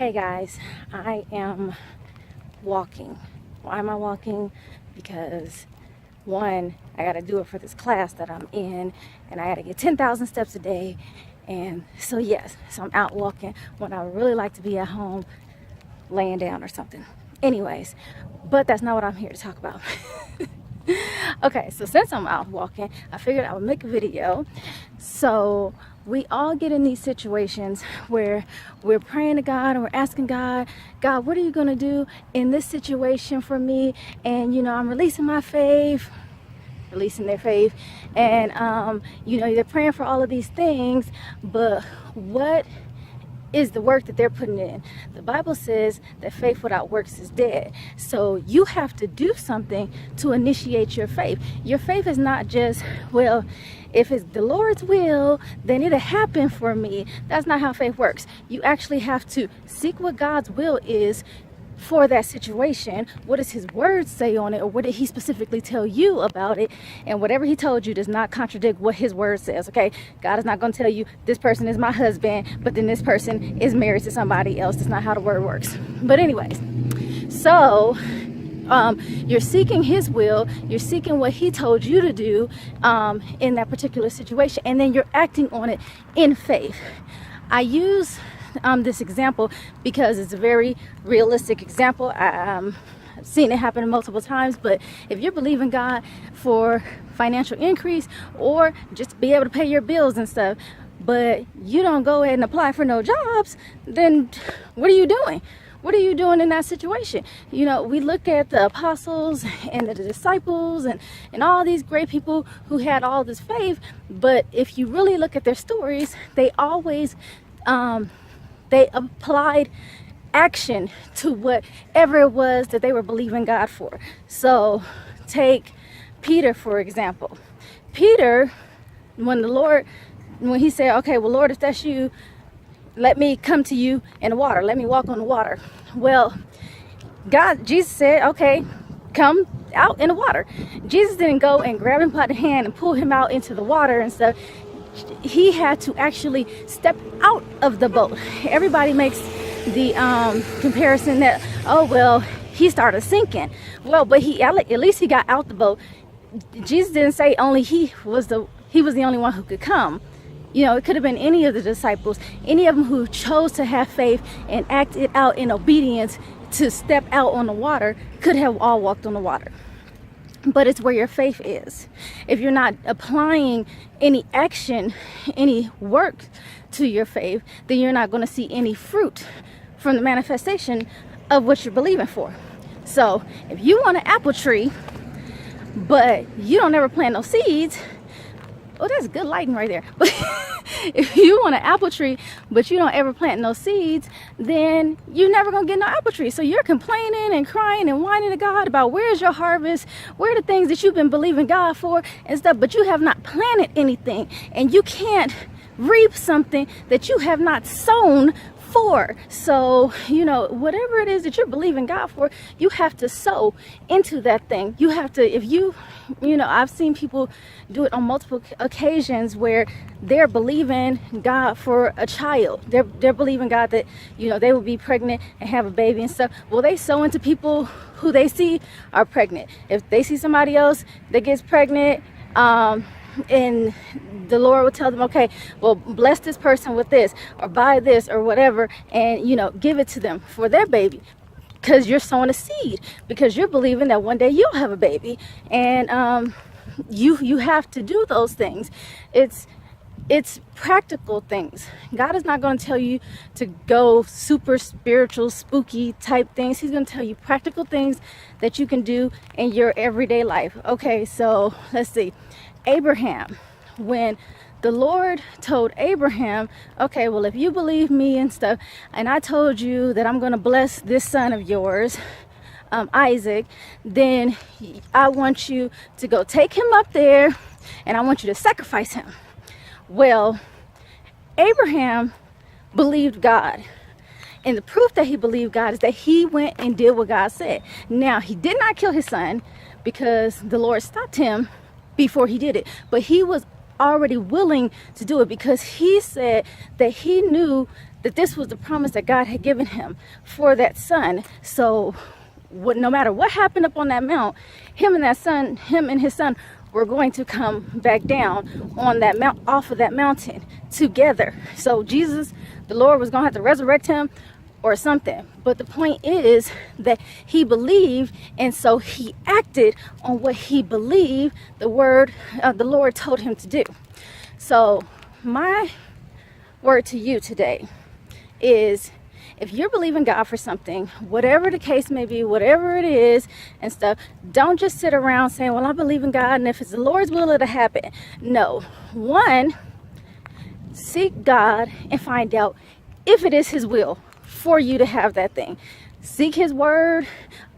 Hey guys, I am walking. Why am I walking? Because one, I gotta do it for this class that I'm in, and I gotta get 10,000 steps a day. And so yes, so I'm out walking when I would really like to be at home laying down or something. Anyways, but that's not what I'm here to talk about. Okay, so since I'm out walking, I figured I would make a video. So we all get in these situations where we're praying to God and we're asking God, what are you going to do in this situation for me? And, I'm releasing my faith, releasing their faith. And, they're praying for all of these things. But what is the work that they're putting in? The Bible says that faith without works is dead. So you have to do something to initiate your faith. Your faith is not just, well, if it's the Lord's will, then it'll happen for me. That's not how faith works. You actually have to seek what God's will is for that situation. What does his word say on it, or what did he specifically tell you about it? And whatever he told you does not contradict what his word says. Okay, God is not going to tell you this person is my husband, but then this person is married to somebody else. That's not how the word works. But anyways, so you're seeking his will, you're seeking what he told you to do in that particular situation, and then you're acting on it in faith. I use this example because it's a very realistic example. I've seen it happen multiple times. But if you're believing God for financial increase or just to be able to pay your bills and stuff, but you don't go ahead and apply for no jobs, then what are you doing? What are you doing in that situation? We look at the apostles and the disciples and all these great people who had all this faith, but if you really look at their stories, they always they applied action to whatever it was that they were believing God for. So take Peter, for example. Peter, when he said, okay, well, Lord, if that's you, let me come to you in the water. Let me walk on the water. Well, Jesus said, okay, come out in the water. Jesus didn't go and grab him by the hand and pull him out into the water and stuff. He had to actually step out of the boat. Everybody makes the comparison that, oh, well, he started sinking. Well, but at least he got out the boat. Jesus didn't say only he was the only one who could come. It could have been any of the disciples, any of them who chose to have faith and acted out in obedience to step out on the water, could have all walked on the water. But it's where your faith is. If you're not applying any action, any work to your faith, then you're not going to see any fruit from the manifestation of what you're believing for. So if you want an apple tree, but you don't ever plant no seeds, oh, that's good lighting right there. But if you want an apple tree, but you don't ever plant no seeds, then you're never going to get no apple tree. So you're complaining and crying and whining to God about where's your harvest, where are the things that you've been believing God for and stuff, but you have not planted anything, and you can't reap something that you have not sown for. So, whatever it is that you're believing God for, you have to sow into that thing. You have to, I've seen people do it on multiple occasions where they're believing God for a child. They're believing God that, they will be pregnant and have a baby and stuff. Well, they sow into people who they see are pregnant. If they see somebody else that gets pregnant, and the Lord will tell them, okay, well, bless this person with this or buy this or whatever, and give it to them for their baby, because you're sowing a seed, because you're believing that one day you'll have a baby. And you have to do those things. It's practical things. God is not going to tell you to go super spiritual, spooky type things. He's going to tell you practical things that you can do in your everyday life. Okay, so let's see. Abraham, when the Lord told Abraham, okay, well, if you believe me and stuff, and I told you that I'm going to bless this son of yours, Isaac, then I want you to go take him up there, and I want you to sacrifice him. Well, Abraham believed God. And the proof that he believed God is that he went and did what God said. Now, he did not kill his son because the Lord stopped him before he did it. But he was already willing to do it because he said that he knew that this was the promise that God had given him for that son. So no matter what happened up on that mount, him and his son were going to come back down on that mount, off of that mountain together. So Jesus, the Lord, was going to have to resurrect him or something. But the point is that he believed, and so he acted on what he believed the Lord told him to do. So my word to you today is, if you're believing God for something, whatever the case may be, whatever it is and stuff, don't just sit around saying, well, I believe in God, and if it's the Lord's will, it'll happen. No. One, seek God and find out if it is his will for you to have that thing. Seek his word,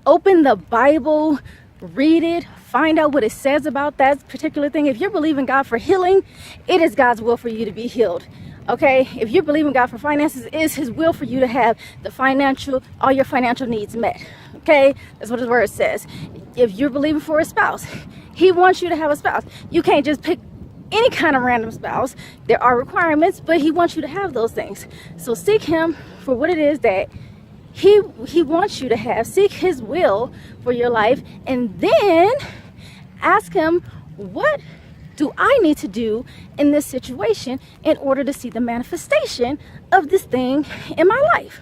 open the Bible, read it, find out what it says about that particular thing. If you're believing God for healing, it is God's will for you to be healed. Okay, if you're believing God for finances, it is his will for you to have all your financial needs met. Okay, that's what his word says. If you're believing for a spouse, he wants you to have a spouse. You can't just pick any kind of random spouse. There are requirements, but he wants you to have those things. So seek him for what it is that he wants you to have. Seek his will for your life, and then ask him, what do I need to do in this situation in order to see the manifestation of this thing in my life?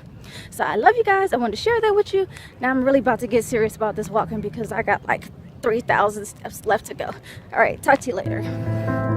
So I love you guys. I wanted to share that with you. Now I'm really about to get serious about this walking because I got like 3,000 steps left to go. All right, talk to you later.